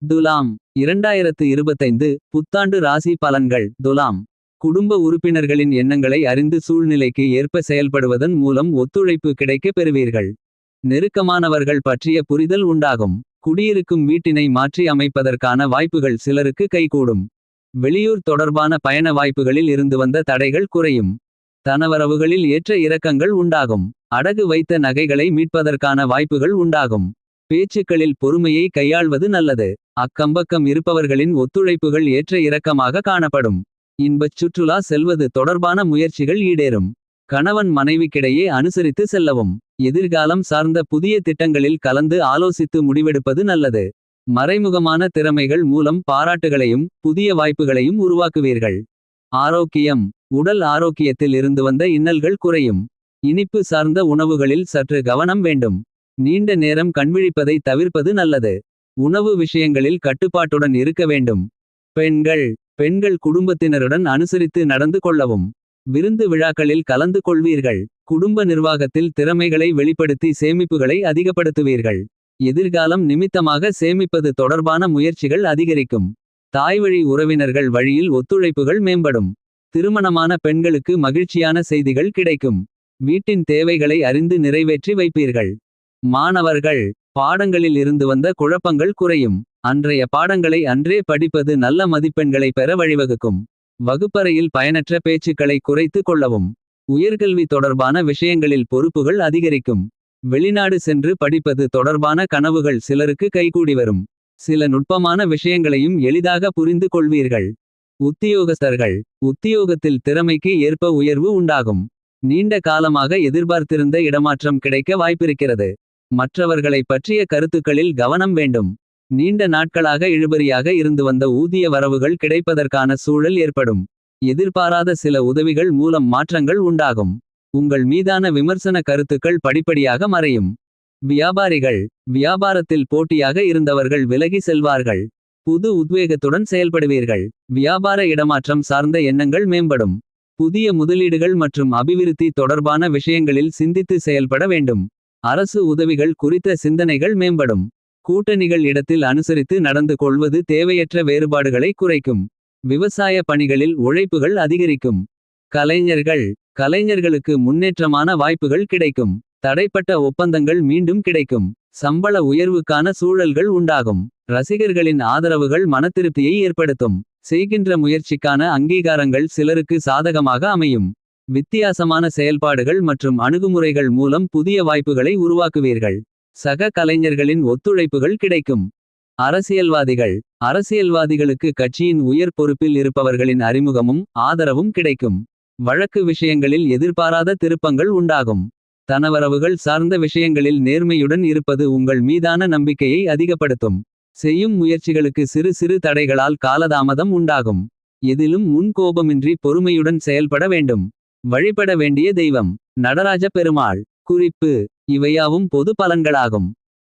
துலாம் 2025 புத்தாண்டு ராசி பலன்கள். துலாம் குடும்ப உறுப்பினர்களின் எண்ணங்களை அறிந்து சூழ்நிலைக்கு ஏற்ப செயல்படுவதன் மூலம் ஒத்துழைப்பு கிடைக்கப் பெறுவீர்கள். நெருக்கமானவர்கள் பற்றிய புரிதல் உண்டாகும். குடியிருக்கும் வீட்டினை மாற்றி அமைப்பதற்கான வாய்ப்புகள் சிலருக்கு கைகூடும். வெளியூர் தொடர்பான பயண வாய்ப்புகளில் இருந்து வந்த தடைகள் குறையும். தனவரவுகளில் ஏற்ற இறக்கங்கள் உண்டாகும். அடகு வைத்த நகைகளை மீட்பதற்கான வாய்ப்புகள் உண்டாகும். பேச்சுக்களில் பொறுமையை கையாள்வது நல்லது. அக்கம்பக்கம் இருப்பவர்களின் ஒத்துழைப்புகள் ஏற்ற இறக்கமாக காணப்படும். இன்பச் சுற்றுலா செல்வது தொடர்பான முயற்சிகள் ஈடேறும். கணவன் மனைவிக்கிடையே அனுசரித்து செல்லவும். எதிர்காலம் சார்ந்த புதிய திட்டங்களில் கலந்து ஆலோசித்து முடிவெடுப்பது நல்லது. மறைமுகமான திறமைகள் மூலம் பாராட்டுகளையும் புதிய வாய்ப்புகளையும் உருவாக்குவீர்கள். ஆரோக்கியம் உடல் ஆரோக்கியத்தில் இருந்து வந்த இன்னல்கள் குறையும். இனிப்பு சார்ந்த உணவுகளில் சற்று கவனம் வேண்டும். நீண்ட நேரம் கண்விழிப்பதை தவிர்ப்பது நல்லது. உணவு விஷயங்களில் கட்டுப்பாட்டுடன் இருக்க வேண்டும். பெண்கள் குடும்பத்தினருடன் அனுசரித்து நடந்து கொள்ளவும். விருந்து விழாக்களில் கலந்து கொள்வீர்கள். குடும்ப நிர்வாகத்தில் திறமைகளை வெளிப்படுத்தி சேமிப்புகளை அதிகப்படுத்துவீர்கள். எதிர்காலம் நிமித்தமாக சேமிப்பது தொடர்பான முயற்சிகள் அதிகரிக்கும். தாய்வழி உறவினர்கள் வழியில் ஒத்துழைப்புகள் மேம்படும். திருமணமான பெண்களுக்கு மகிழ்ச்சியான செய்திகள் கிடைக்கும். வீட்டின் தேவைகளை அறிந்து நிறைவேற்றி வைப்பீர்கள். மாணவர்கள் பாடங்களில் இருந்து வந்த குழப்பங்கள் குறையும். அன்றைய பாடங்களை அன்றே படிப்பது நல்ல மதிப்பெண்களை பெற வழிவகுக்கும். வகுப்பறையில் பயனற்ற பேச்சுக்களை குறைத்து கொள்ளவும். உயர்கல்வி தொடர்பான விஷயங்களில் பொறுப்புகள் அதிகரிக்கும். வெளிநாடு சென்று படிப்பது தொடர்பான கனவுகள் சிலருக்கு கைகூடி வரும். சில நுட்பமான விஷயங்களையும் எளிதாக புரிந்து கொள்வீர்கள். உத்தியோகஸ்தர்கள் உத்தியோகத்தில் திறமைக்கு ஏற்ப உயர்வு உண்டாகும். நீண்ட காலமாக எதிர்பார்த்திருந்த இடமாற்றம் கிடைக்க வாய்ப்பிருக்கிறது. மற்றவர்களை பற்றிய கருத்துக்களில் கவனம் வேண்டும். நீண்ட நாட்களாக இழுபறியாக இருந்து வந்த ஊதிய வரவுகள் கிடைப்பதற்கான சூழல் ஏற்படும். எதிர்பாராத சில உதவிகள் மூலம் மாற்றங்கள் உண்டாகும். உங்கள் மீதான விமர்சன கருத்துக்கள் படிப்படியாக மறையும். வியாபாரிகள் வியாபாரத்தில் போட்டியாக இருந்தவர்கள் விலகி செல்வார்கள். புது உத்வேகத்துடன் செயல்படுவீர்கள். வியாபார இடமாற்றம் சார்ந்த எண்ணங்கள் மேம்படும். புதிய முதலீடுகள் மற்றும் அபிவிருத்தி தொடர்பான விஷயங்களில் சிந்தித்து செயல்பட வேண்டும். அரசு உதவிகள் குறித்த சிந்தனைகள் மேம்படும். கூட்டணிகள் இடத்தில் அனுசரித்து நடந்து கொள்வது தேவையற்ற வேறுபாடுகளை குறைக்கும். விவசாய பணிகளில் உழைப்புகள் அதிகரிக்கும். கலைஞர்களுக்கு முன்னேற்றமான வாய்ப்புகள் கிடைக்கும். தடைப்பட்ட ஒப்பந்தங்கள் மீண்டும் கிடைக்கும். சம்பள உயர்வுக்கான சூழல்கள் உண்டாகும். ரசிகர்களின் ஆதரவுகள் மனத்திருப்தியை ஏற்படுத்தும். செய்கின்ற முயற்சிக்கான அங்கீகாரங்கள் சிலருக்கு சாதகமாக அமையும். வித்தியாசமான செயல்பாடுகள் மற்றும் அணுகுமுறைகள் மூலம் புதிய வாய்ப்புகளை உருவாக்குவீர்கள். சக கலைஞர்களின் ஒத்துழைப்புகள் கிடைக்கும். அரசியல்வாதிகளுக்கு கட்சியின் உயர் பொறுப்பில் இருப்பவர்களின் அறிமுகமும் ஆதரவும் கிடைக்கும். வழக்கு விஷயங்களில் எதிர்பாராத திருப்பங்கள் உண்டாகும். தனவரவுகள் சார்ந்த விஷயங்களில் நேர்மையுடன் இருப்பது உங்கள் மீதான நம்பிக்கையை அதிகப்படுத்தும். செய்யும் முயற்சிகளுக்கு சிறு சிறு தடைகளால் காலதாமதம் உண்டாகும். எதிலும் முன் கோபமின்றி பொறுமையுடன் செயல்பட வேண்டும். வழிபட வேண்டிய தெய்வம் நடராஜ பெருமாள். குறிப்பு: இவையாவும் பொது பலன்களாகும்.